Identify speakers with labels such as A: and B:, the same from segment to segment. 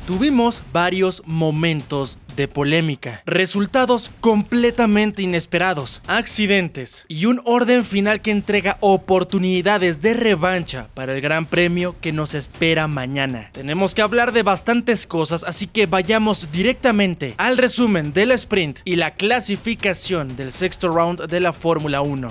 A: Tuvimos varios momentos de polémica, resultados completamente inesperados, accidentes y un orden final que entrega oportunidades de revancha para el gran premio que nos espera mañana. Tenemos que hablar de bastantes cosas, así que vayamos directamente al resumen del sprint y la clasificación del sexto round de la Fórmula 1.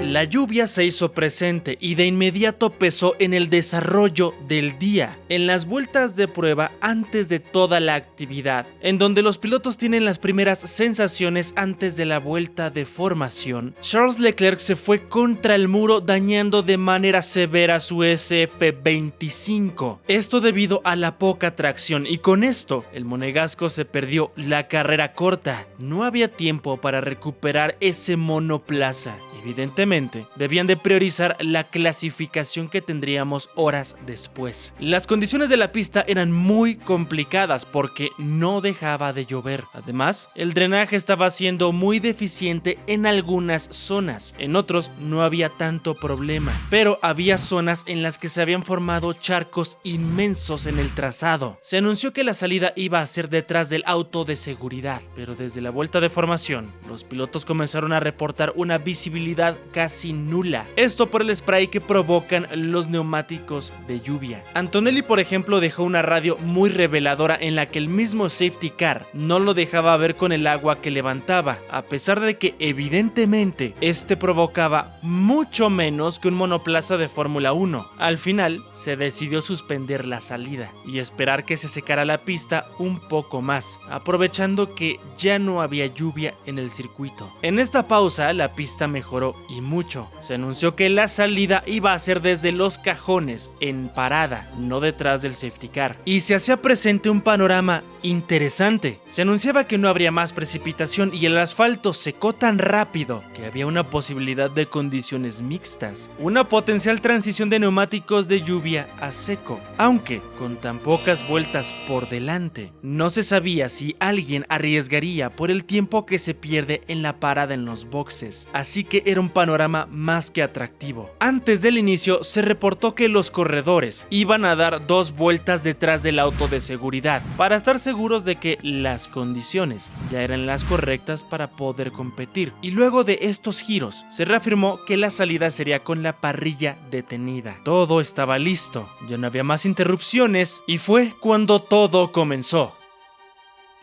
A: La lluvia se hizo presente y de inmediato pesó en el desarrollo del día, en las vueltas de prueba antes de toda la actividad, en donde los pilotos tienen las primeras sensaciones antes de la vuelta de formación. Charles Leclerc se fue contra el muro dañando de manera severa su SF25, esto debido a la poca tracción, y con esto el monegasco se perdió la carrera corta. No había tiempo para recuperar ese monoplaza. Evidentemente, debían de priorizar la clasificación que tendríamos horas después. Las condiciones de la pista eran muy complicadas porque no dejaba de llover. Además, el drenaje estaba siendo muy deficiente en algunas zonas. En otros no había tanto problema, pero había zonas en las que se habían formado charcos inmensos en el trazado. Se anunció que la salida iba a ser detrás del auto de seguridad, pero desde la vuelta de formación, los pilotos comenzaron a reportar una visibilidad casi nula. Esto por el spray que provocan los neumáticos de lluvia. Antonelli, por ejemplo, dejó una radio muy reveladora en la que el mismo safety car no lo dejaba ver con el agua que levantaba, a pesar de que evidentemente este provocaba mucho menos que un monoplaza de Fórmula 1. Al final se decidió suspender la salida y esperar que se secara la pista un poco más, aprovechando que ya no había lluvia en el circuito. En esta pausa la pista mejoró y mucho. Se anunció que la salida iba a ser desde los cajones, en parada, no detrás del safety car, y se hacía presente un panorama interesante. Se anunciaba que no habría más precipitación y el asfalto secó tan rápido que había una posibilidad de condiciones mixtas, una potencial transición de neumáticos de lluvia a seco, aunque con tan pocas vueltas por delante, no se sabía si alguien arriesgaría por el tiempo que se pierde en la parada en los boxes, así que era un panorama más que atractivo. Antes del inicio se reportó que los corredores iban a dar 2 vueltas detrás del auto de seguridad para estar seguros de que las condiciones ya eran las correctas para poder competir, y luego de estos giros se reafirmó que la salida sería con la parrilla detenida. Todo estaba listo, ya no había más interrupciones y fue cuando todo comenzó.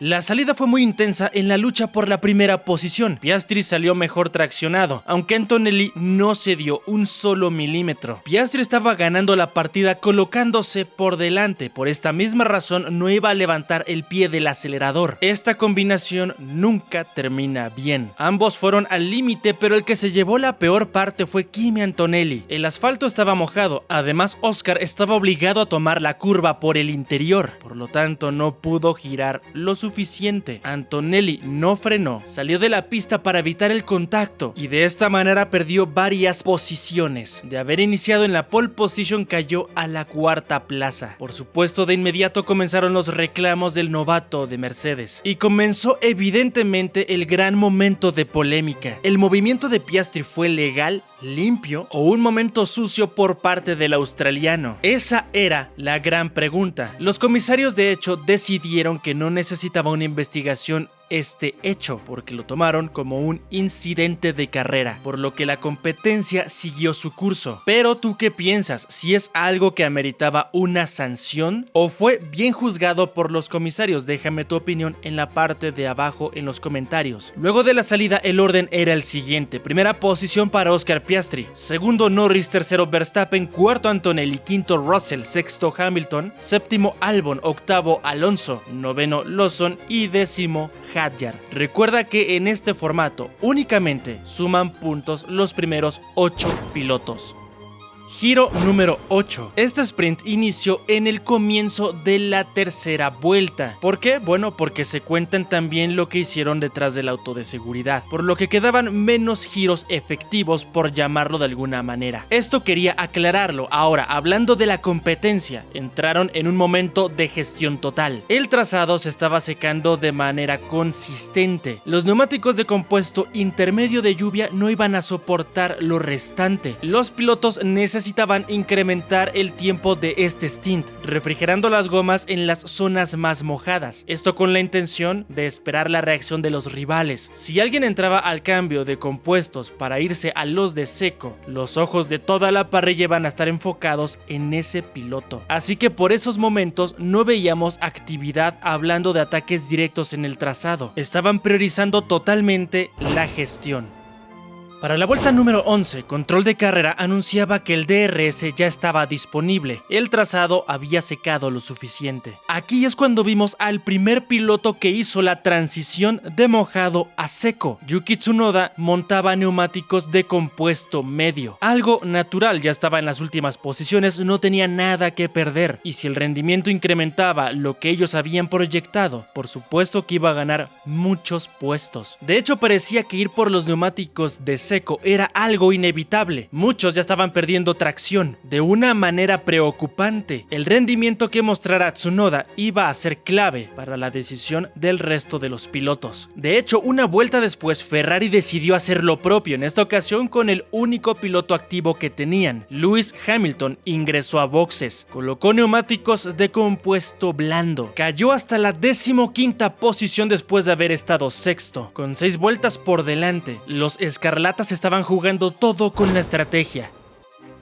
A: La salida fue muy intensa en la lucha por la primera posición. Piastri salió mejor traccionado, aunque Antonelli no cedió un solo milímetro. Piastri estaba ganando la partida colocándose por delante, por esta misma razón no iba a levantar el pie del acelerador. Esta combinación nunca termina bien. Ambos fueron al límite, pero el que se llevó la peor parte fue Kimi Antonelli. El asfalto estaba mojado, además Oscar estaba obligado a tomar la curva por el interior, por lo tanto no pudo girar lo suficiente. Antonelli no frenó, salió de la pista para evitar el contacto y de esta manera perdió varias posiciones. De haber iniciado en la pole position cayó a la 4ª plaza. Por supuesto, de inmediato comenzaron los reclamos del novato de Mercedes y comenzó evidentemente el gran momento de polémica. ¿El movimiento de Piastri fue legal, limpio o un momento sucio por parte del australiano? Esa era la gran pregunta. Los comisarios de hecho decidieron que no necesitaba una investigación este hecho, porque lo tomaron como un incidente de carrera, por lo que la competencia siguió su curso. Pero ¿tú qué piensas? ¿Si es algo que ameritaba una sanción o fue bien juzgado por los comisarios? Déjame tu opinión en la parte de abajo en los comentarios. Luego de la salida el orden era el siguiente: primera posición para Oscar Piastri, segundo Norris, tercero Verstappen, cuarto Antonelli, quinto Russell, sexto Hamilton, séptimo Albon, octavo Alonso, noveno Lawson y décimo Hadjar. Recuerda que en este formato únicamente suman puntos los primeros 8 pilotos. Giro número 8. Este sprint inició en el comienzo de la tercera vuelta. ¿Por qué? Bueno, porque se cuentan también lo que hicieron detrás del auto de seguridad, por lo que quedaban menos giros efectivos, por llamarlo de alguna manera. Esto quería aclararlo. Ahora, hablando de la competencia, entraron en un momento de gestión total. El trazado se estaba secando de manera consistente. Los neumáticos de compuesto intermedio de lluvia no iban a soportar lo restante. Los pilotos necesitaban necesitaban incrementar el tiempo de este stint, refrigerando las gomas en las zonas más mojadas. Esto con la intención de esperar la reacción de los rivales. Si alguien entraba al cambio de compuestos para irse a los de seco, los ojos de toda la parrilla iban a estar enfocados en ese piloto. Así que por esos momentos no veíamos actividad hablando de ataques directos en el trazado. Estaban priorizando totalmente la gestión. Para la vuelta número 11, Control de Carrera anunciaba que el DRS ya estaba disponible. El trazado había secado lo suficiente. Aquí es cuando vimos al primer piloto que hizo la transición de mojado a seco. Yuki Tsunoda montaba neumáticos de compuesto medio. Algo natural, ya estaba en las últimas posiciones, no tenía nada que perder. Y si el rendimiento incrementaba lo que ellos habían proyectado, por supuesto que iba a ganar muchos puestos. De hecho, parecía que ir por los neumáticos de seco era algo inevitable. Muchos ya estaban perdiendo tracción de una manera preocupante. El rendimiento que mostrara Tsunoda iba a ser clave para la decisión del resto de los pilotos. De hecho, una vuelta después, Ferrari decidió hacer lo propio, en esta ocasión con el único piloto activo que tenían. Lewis Hamilton ingresó a boxes, colocó neumáticos de compuesto blando, cayó hasta la 15ª posición después de haber estado sexto. Con 6 vueltas por delante, los escarlatas estaban jugando todo con la estrategia.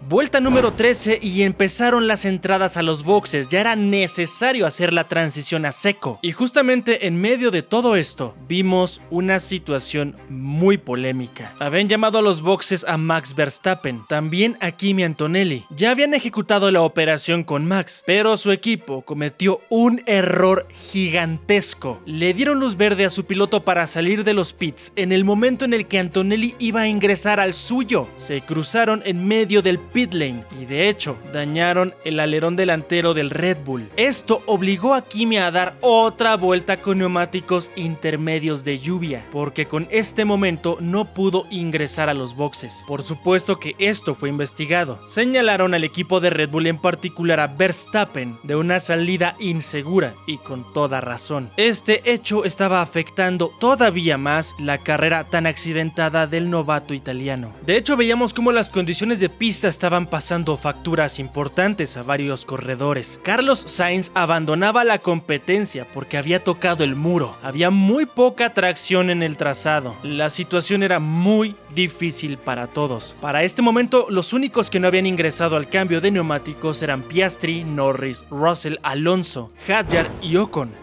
A: Vuelta número 13 y empezaron las entradas a los boxes. Ya era necesario hacer la transición a seco. Y justamente en medio de todo esto vimos una situación muy polémica. Habían llamado a los boxes a Max Verstappen, también a Kimi Antonelli. Ya habían ejecutado la operación con Max, pero su equipo cometió un error gigantesco. Le dieron luz verde a su piloto para salir de los pits en el momento en el que Antonelli iba a ingresar al suyo. Se cruzaron en medio del pit lane y de hecho dañaron el alerón delantero del Red Bull. Esto obligó a Kimi a dar otra vuelta con neumáticos intermedios de lluvia, porque con este momento no pudo ingresar a los boxes. Por supuesto que esto fue investigado. Señalaron al equipo de Red Bull, en particular a Verstappen, de una salida insegura y con toda razón. Este hecho estaba afectando todavía más la carrera tan accidentada del novato italiano. De hecho, veíamos cómo las condiciones de pista estaban pasando facturas importantes a varios corredores. Carlos Sainz abandonaba la competencia porque había tocado el muro. Había muy poca tracción en el trazado. La situación era muy difícil para todos. Para este momento, los únicos que no habían ingresado al cambio de neumáticos eran Piastri, Norris, Russell, Alonso, Hadjar y Ocon.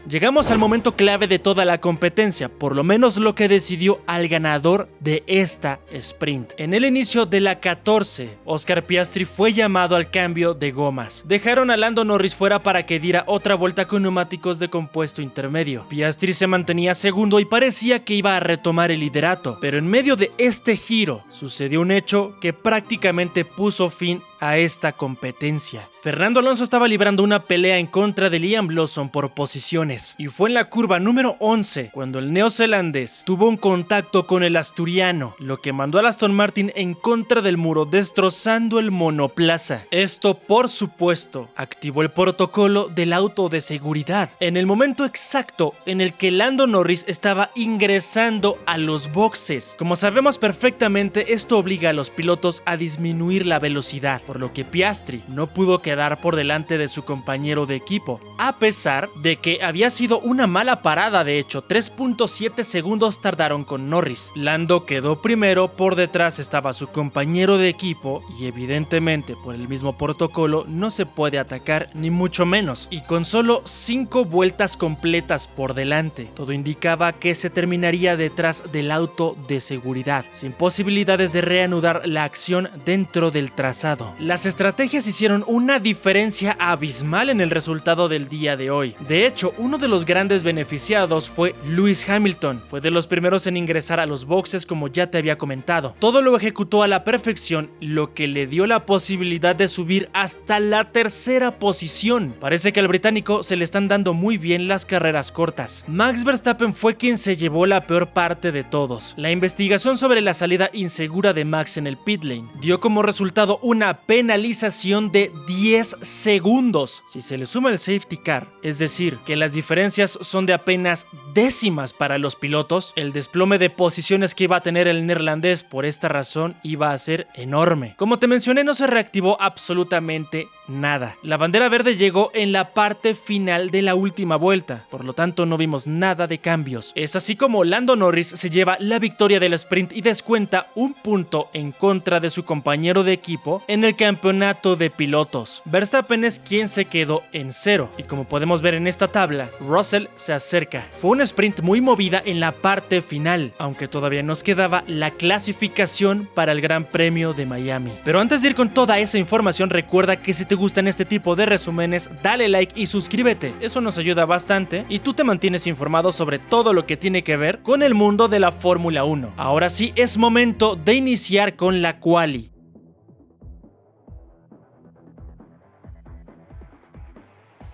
A: Llegamos al momento clave de toda la competencia, por lo menos lo que decidió al ganador de esta sprint. En el inicio de la 14, Oscar Piastri fue llamado al cambio de gomas. Dejaron a Lando Norris fuera para que diera otra vuelta con neumáticos de compuesto intermedio. Piastri se mantenía segundo y parecía que iba a retomar el liderato, pero en medio de este giro sucedió un hecho que prácticamente puso fin a esta competencia. Fernando Alonso estaba librando una pelea en contra de Liam Lawson por posiciones, y fue en la curva número 11 cuando el neozelandés tuvo un contacto con el asturiano, lo que mandó al Aston Martin en contra del muro, destrozando el monoplaza. Esto, por supuesto, activó el protocolo del auto de seguridad en el momento exacto en el que Lando Norris estaba ingresando a los boxes. Como sabemos perfectamente, esto obliga a los pilotos a disminuir la velocidad, por lo que Piastri no pudo quedar por delante de su compañero de equipo, a pesar de que había sido una mala parada. De hecho, 3.7 segundos tardaron con Norris. Lando quedó primero, por detrás estaba su compañero de equipo y evidentemente por el mismo protocolo no se puede atacar ni mucho menos, y con solo 5 vueltas completas por delante, todo indicaba que se terminaría detrás del auto de seguridad, sin posibilidades de reanudar la acción dentro del trazado. Las estrategias hicieron una diferencia abismal en el resultado del día de hoy. De hecho, uno de los grandes beneficiados fue Lewis Hamilton. Fue de los primeros en ingresar a los boxes, como ya te había comentado. Todo lo ejecutó a la perfección, lo que le dio la posibilidad de subir hasta la 3ª posición. Parece que al británico se le están dando muy bien las carreras cortas. Max Verstappen fue quien se llevó la peor parte de todos. La investigación sobre la salida insegura de Max en el pit lane dio como resultado una penalización de 10 segundos. Si se le suma el safety car, es decir, que las diferencias son de apenas décimas para los pilotos, el desplome de posiciones que iba a tener el neerlandés por esta razón iba a ser enorme. Como te mencioné, no se reactivó absolutamente nada. La bandera verde llegó en la parte final de la última vuelta, por lo tanto no vimos nada de cambios. Es así como Lando Norris se lleva la victoria del sprint y descuenta un punto en contra de su compañero de equipo en el campeonato de pilotos. Verstappen es quien se quedó en cero, y como podemos ver en esta tabla, Russell se acerca. Fue un sprint muy movida en la parte final, aunque todavía nos quedaba la clasificación para el Gran Premio de Miami. Pero antes de ir con toda esa información, recuerda que si te gustan este tipo de resúmenes, dale like y suscríbete. Eso nos ayuda bastante y tú te mantienes informado sobre todo lo que tiene que ver con el mundo de la Fórmula 1. Ahora sí es momento de iniciar con la quali.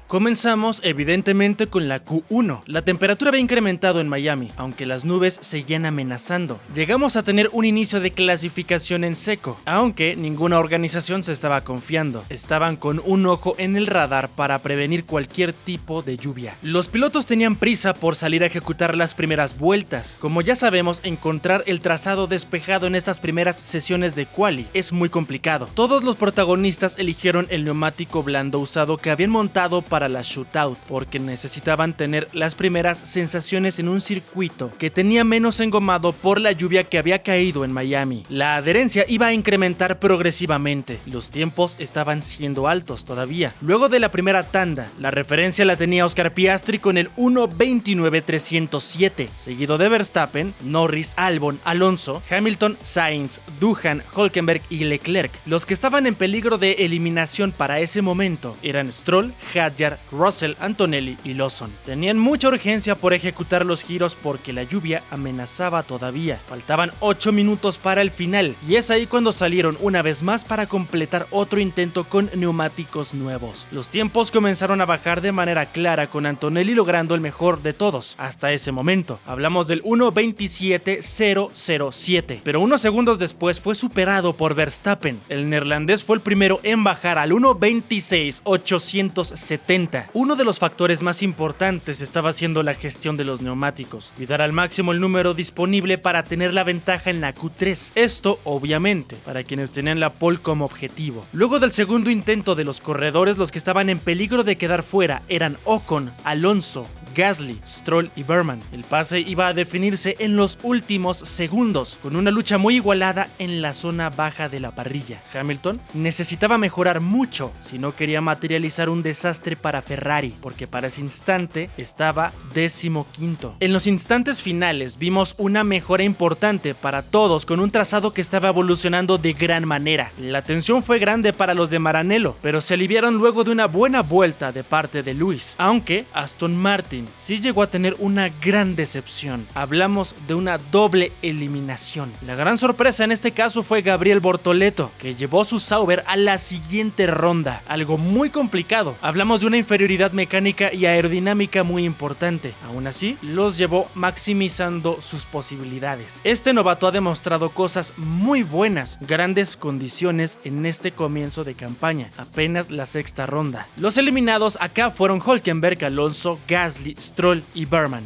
A: Comenzamos evidentemente con la Q1. La temperatura había incrementado en Miami, aunque las nubes seguían amenazando. Llegamos a tener un inicio de clasificación en seco, aunque ninguna organización se estaba confiando. Estaban con un ojo en el radar para prevenir cualquier tipo de lluvia. Los pilotos tenían prisa por salir a ejecutar las primeras vueltas. Como ya sabemos, encontrar el trazado despejado en estas primeras sesiones de quali es muy complicado. Todos los protagonistas eligieron el neumático blando usado que habían montado para la shootout, porque necesitaban tener las primeras sensaciones en un circuito que tenía menos engomado por la lluvia que había caído en Miami. La adherencia iba a incrementar progresivamente, los tiempos estaban siendo altos todavía. Luego de la primera tanda, la referencia la tenía Oscar Piastri con el 1:29.307, seguido de Verstappen, Norris, Albon, Alonso, Hamilton, Sainz, Doohan, Hülkenberg y Leclerc. Los que estaban en peligro de eliminación para ese momento eran Stroll, Hadjar, Russell, Antonelli y Lawson. Tenían mucha urgencia por ejecutar los giros porque la lluvia amenazaba todavía. Faltaban 8 minutos para el final y es ahí cuando salieron una vez más para completar otro intento con neumáticos nuevos. Los tiempos comenzaron a bajar de manera clara, con Antonelli logrando el mejor de todos hasta ese momento. Hablamos del 1:27.007, pero unos segundos después fue superado por Verstappen. El neerlandés fue el primero en bajar al 1:26.870. Uno de los factores más importantes estaba siendo la gestión de los neumáticos, cuidar al máximo el número disponible para tener la ventaja en la Q3. Esto, obviamente, para quienes tenían la pole como objetivo. Luego del segundo intento de los corredores, los que estaban en peligro de quedar fuera eran Ocon, Alonso, Gasly, Stroll y Berman. El pase iba a definirse en los últimos segundos, con una lucha muy igualada en la zona baja de la parrilla. Hamilton necesitaba mejorar mucho si no quería materializar un desastre para Ferrari, porque para ese instante estaba 15º. En los instantes finales vimos una mejora importante para todos, con un trazado que estaba evolucionando de gran manera. La tensión fue grande para los de Maranello, pero se aliviaron luego de una buena vuelta de parte de Lewis, aunque Aston Martin sí llegó a tener una gran decepción. Hablamos de una doble eliminación. La gran sorpresa en este caso fue Gabriel Bortoleto, que llevó su Sauber a la siguiente ronda, algo muy complicado. Hablamos de una inferioridad mecánica y aerodinámica muy importante. Aún así, los llevó maximizando sus posibilidades. Este novato ha demostrado cosas muy buenas, grandes condiciones en este comienzo de campaña, apenas la sexta ronda. Los eliminados acá fueron Hülkenberg, Alonso, Gasly, Stroll y Berman.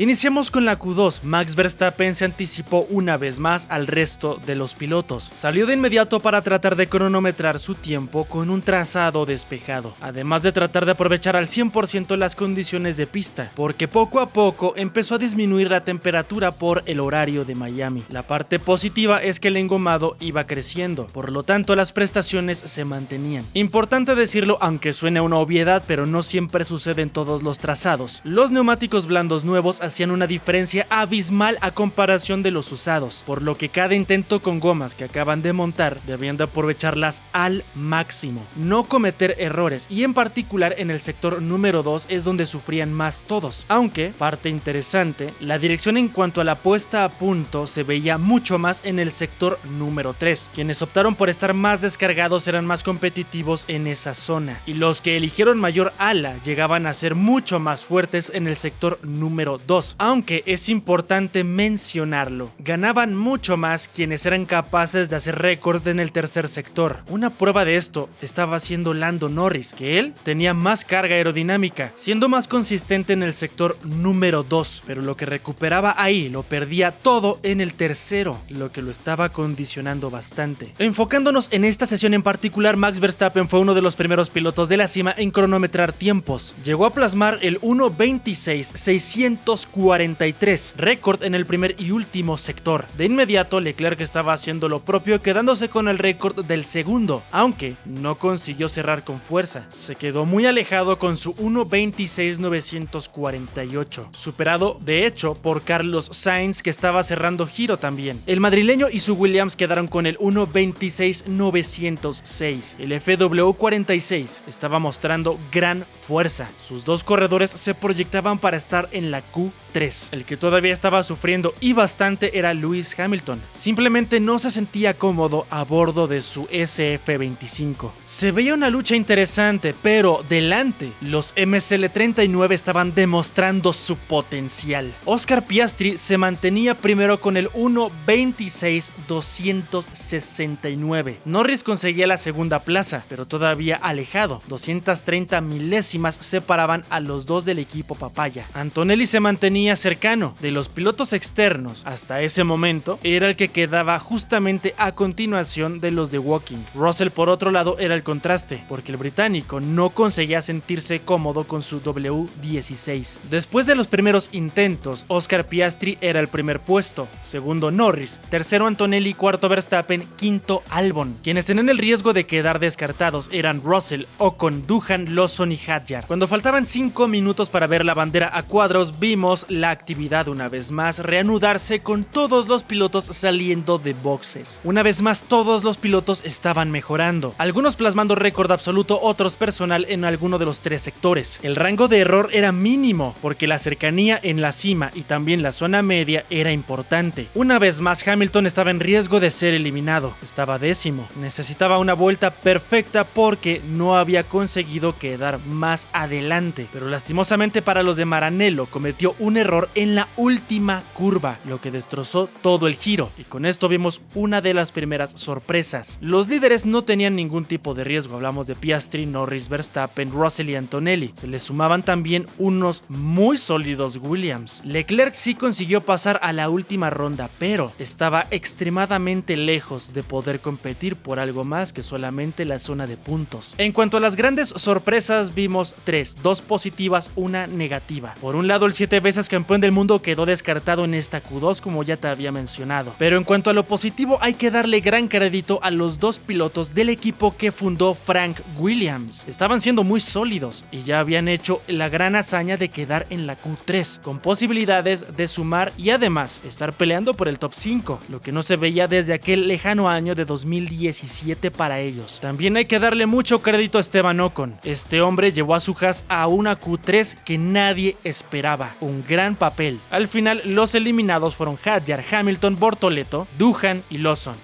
A: Iniciamos con la Q2. Max Verstappen se anticipó una vez más al resto de los pilotos. Salió de inmediato para tratar de cronometrar su tiempo con un trazado despejado, además de tratar de aprovechar al 100% las condiciones de pista, porque poco a poco empezó a disminuir la temperatura por el horario de Miami. La parte positiva es que el engomado iba creciendo, por lo tanto las prestaciones se mantenían. Importante decirlo, aunque suene una obviedad, pero no siempre sucede en todos los trazados. Los neumáticos blandos nuevos hacían una diferencia abismal a comparación de los usados, por lo que cada intento con gomas que acaban de montar debían de aprovecharlas al máximo, no cometer errores, y en particular en el sector número 2 es donde sufrían más todos, aunque, parte interesante, la dirección en cuanto a la puesta a punto se veía mucho más en el sector número 3, quienes optaron por estar más descargados eran más competitivos en esa zona, y los que eligieron mayor ala llegaban a ser mucho más fuertes en el sector número 2, 2, aunque es importante mencionarlo, ganaban mucho más quienes eran capaces de hacer récord en el tercer sector. Una prueba de esto estaba haciendo Lando Norris, que él tenía más carga aerodinámica, siendo más consistente en el sector número 2, pero lo que recuperaba ahí lo perdía todo en el tercero, lo que lo estaba condicionando bastante. Enfocándonos en esta sesión en particular, Max Verstappen fue uno de los primeros pilotos de la cima en cronometrar tiempos. Llegó a plasmar el 1:26.643, récord en el primer y último sector. De inmediato, Leclerc estaba haciendo lo propio, quedándose con el récord del segundo, aunque no consiguió cerrar con fuerza. Se quedó muy alejado con su 1:26.948, superado de hecho por Carlos Sainz, que estaba cerrando giro también. El madrileño y su Williams quedaron con el 1:26.906. El FW46 estaba mostrando gran fuerza. Sus dos corredores se proyectaban para estar en la Q3. El que todavía estaba sufriendo y bastante era Lewis Hamilton. Simplemente no se sentía cómodo a bordo de su SF25. Se veía una lucha interesante, pero delante los MSL39 estaban demostrando su potencial. Oscar Piastri se mantenía primero con el 1:26.269. Norris conseguía la segunda plaza, pero todavía alejado. 230 milésimas separaban a los dos del equipo papaya. Antonelli se mantenía cercano. De los pilotos externos, hasta ese momento, era el que quedaba justamente a continuación de los de Woking. Russell, por otro lado, era el contraste, porque el británico no conseguía sentirse cómodo con su W16. Después de los primeros intentos, Oscar Piastri era el primer puesto, segundo Norris, tercero Antonelli, cuarto Verstappen, quinto Albon. Quienes tenían el riesgo de quedar descartados eran Russell, Ocon, Doohan, Lawson y Hadjar. Cuando faltaban 5 minutos para ver la bandera a cuadros, vimos la actividad una vez más reanudarse, con todos los pilotos saliendo de boxes. Una vez más, todos los pilotos estaban mejorando, algunos plasmando récord absoluto, otros personal en alguno de los tres sectores. El rango de error era mínimo, porque la cercanía en la cima y también la zona media era importante. Una vez más, Hamilton estaba en riesgo de ser eliminado. Estaba décimo. Necesitaba una vuelta perfecta porque no había conseguido quedar más adelante. Pero lastimosamente para los de Maranello, cometió un error en la última curva, lo que destrozó todo el giro. Y con esto vimos una de las primeras sorpresas. Los líderes no tenían ningún tipo de riesgo. Hablamos de Piastri, Norris, Verstappen, Russell y Antonelli. Se les sumaban también unos muy sólidos Williams. Leclerc sí consiguió pasar a la última ronda, pero estaba extremadamente lejos de poder competir por algo más que solamente la zona de puntos. En cuanto a las grandes sorpresas, vimos tres, dos positivas, una negativa. Por un lado, el 7 veces campeón del mundo quedó descartado en esta Q2, como ya te había mencionado. Pero en cuanto a lo positivo, hay que darle gran crédito a los dos pilotos del equipo que fundó Frank Williams. Estaban siendo muy sólidos y ya habían hecho la gran hazaña de quedar en la Q3, con posibilidades de sumar y además estar peleando por el top 5, lo que no se veía desde aquel lejano año de 2017 para ellos. También hay que darle mucho crédito a Esteban Ocon. Este hombre llevó a su Haas a una Q3 que nadie esperaba. Un gran papel. Al final, los eliminados fueron Hadjar, Hamilton, Bortoleto, Doohan y Lawson.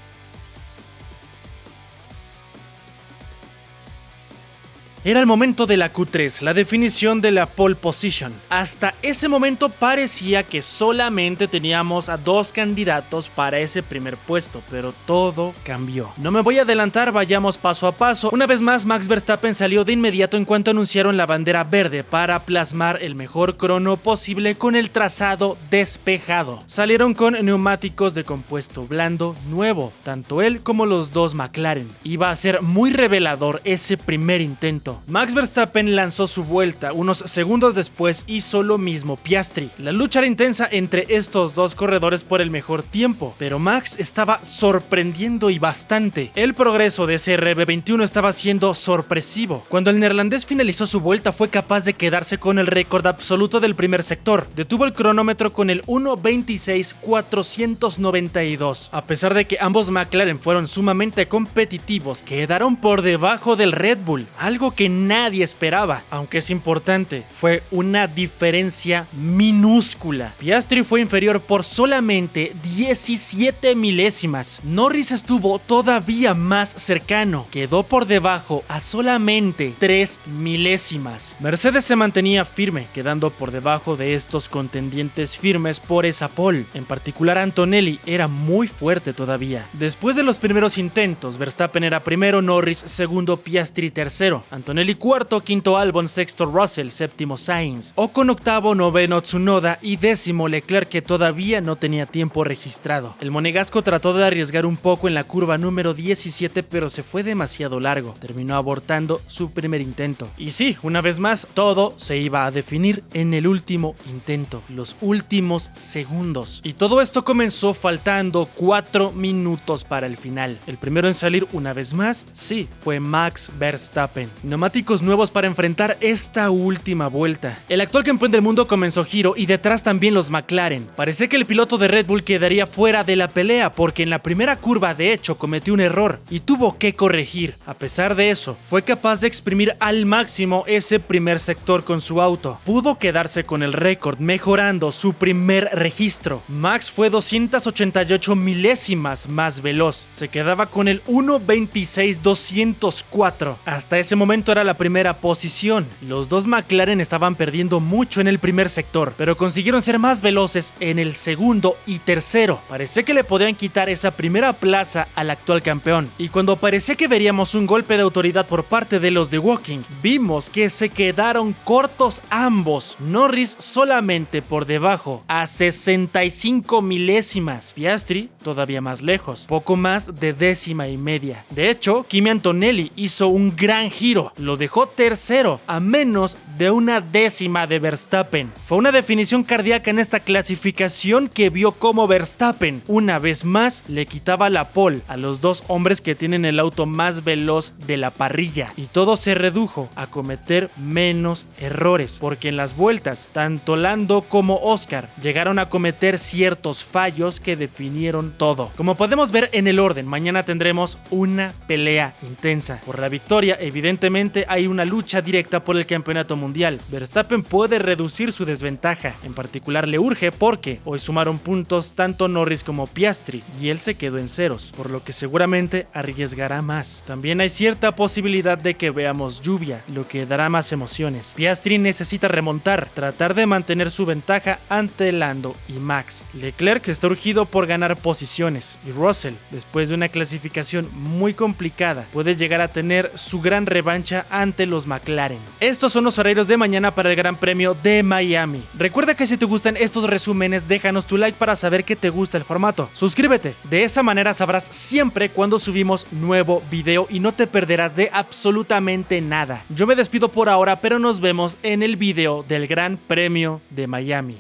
A: Era el momento de la Q3, la definición de la pole position. Hasta ese momento parecía que solamente teníamos a dos candidatos para ese primer puesto, pero todo cambió. No me voy a adelantar, vayamos paso a paso. Una vez más, Max Verstappen salió de inmediato en cuanto anunciaron la bandera verde para plasmar el mejor crono posible con el trazado despejado. Salieron con neumáticos de compuesto blando nuevo, tanto él como los dos McLaren. Iba a ser muy revelador ese primer intento. Max Verstappen lanzó su vuelta, unos segundos después hizo lo mismo Piastri. La lucha era intensa entre estos dos corredores por el mejor tiempo, pero Max estaba sorprendiendo y bastante. El progreso de ese RB21 estaba siendo sorpresivo. Cuando el neerlandés finalizó su vuelta, fue capaz de quedarse con el récord absoluto del primer sector. Detuvo el cronómetro con el 1:26.492. A pesar de que ambos McLaren fueron sumamente competitivos, quedaron por debajo del Red Bull, algo que que nadie esperaba. Aunque es importante, fue una diferencia minúscula. Piastri fue inferior por solamente 17 milésimas. Norris estuvo todavía más cercano, quedó por debajo a solamente 3 milésimas. Mercedes se mantenía firme, quedando por debajo de estos contendientes firmes por esa pole. En particular, Antonelli era muy fuerte todavía. Después de los primeros intentos, Verstappen era primero, Norris segundo, Piastri tercero, Antonelli cuarto, quinto Albon, sexto Russell, séptimo Sainz, Ocon octavo, noveno Tsunoda y décimo Leclerc, que todavía no tenía tiempo registrado. El monegasco trató de arriesgar un poco en la curva número 17, pero se fue demasiado largo. Terminó abortando su primer intento. Y sí, una vez más, todo se iba a definir en el último intento, los últimos segundos. Y todo esto comenzó faltando 4 minutos para el final. El primero en salir una vez más, sí, fue Max Verstappen. Neumáticos nuevos para enfrentar esta última vuelta. El actual campeón del mundo comenzó giro y detrás también los McLaren. Parecía que el piloto de Red Bull quedaría fuera de la pelea porque en la primera curva de hecho cometió un error y tuvo que corregir. A pesar de eso, fue capaz de exprimir al máximo ese primer sector con su auto. Pudo quedarse con el récord, mejorando su primer registro. Max fue 288 milésimas más veloz. Se quedaba con el 1.26.204. Hasta ese momento era la primera posición. Los dos McLaren estaban perdiendo mucho en el primer sector, pero consiguieron ser más veloces en el segundo y tercero. Parecía que le podían quitar esa primera plaza al actual campeón. Y cuando parecía que veríamos un golpe de autoridad por parte de los de Woking, vimos que se quedaron cortos ambos. Norris solamente por debajo, a 65 milésimas. Piastri todavía más lejos, poco más de décima y media. De hecho, Kimi Antonelli hizo un gran giro, lo dejó tercero, a menos de una décima de Verstappen. Fue una definición cardíaca en esta clasificación que vio cómo Verstappen, una vez más, le quitaba la pole a los dos hombres que tienen el auto más veloz de la parrilla. Y todo se redujo a cometer menos errores, porque en las vueltas, tanto Lando como Oscar llegaron a cometer ciertos fallos que definieron todo. Como podemos ver en el orden, mañana tendremos una pelea intensa. Por la victoria, evidentemente hay una lucha directa por el campeonato mundial. Verstappen puede reducir su desventaja, en particular le urge porque hoy sumaron puntos tanto Norris como Piastri y él se quedó en ceros, por lo que seguramente arriesgará más. También hay cierta posibilidad de que veamos lluvia, lo que dará más emociones. Piastri necesita remontar, tratar de mantener su ventaja ante Lando y Max. Leclerc está urgido por ganar posiciones y Russell, después de una clasificación muy complicada, puede llegar a tener su gran revancha ante los McLaren. Estos son los horarios de mañana para el Gran Premio de Miami. Recuerda que si te gustan estos resúmenes, déjanos tu like para saber que te gusta el formato. Suscríbete, de esa manera sabrás siempre cuando subimos nuevo video y no te perderás de absolutamente nada. Yo me despido por ahora, pero nos vemos en el video del Gran Premio de Miami.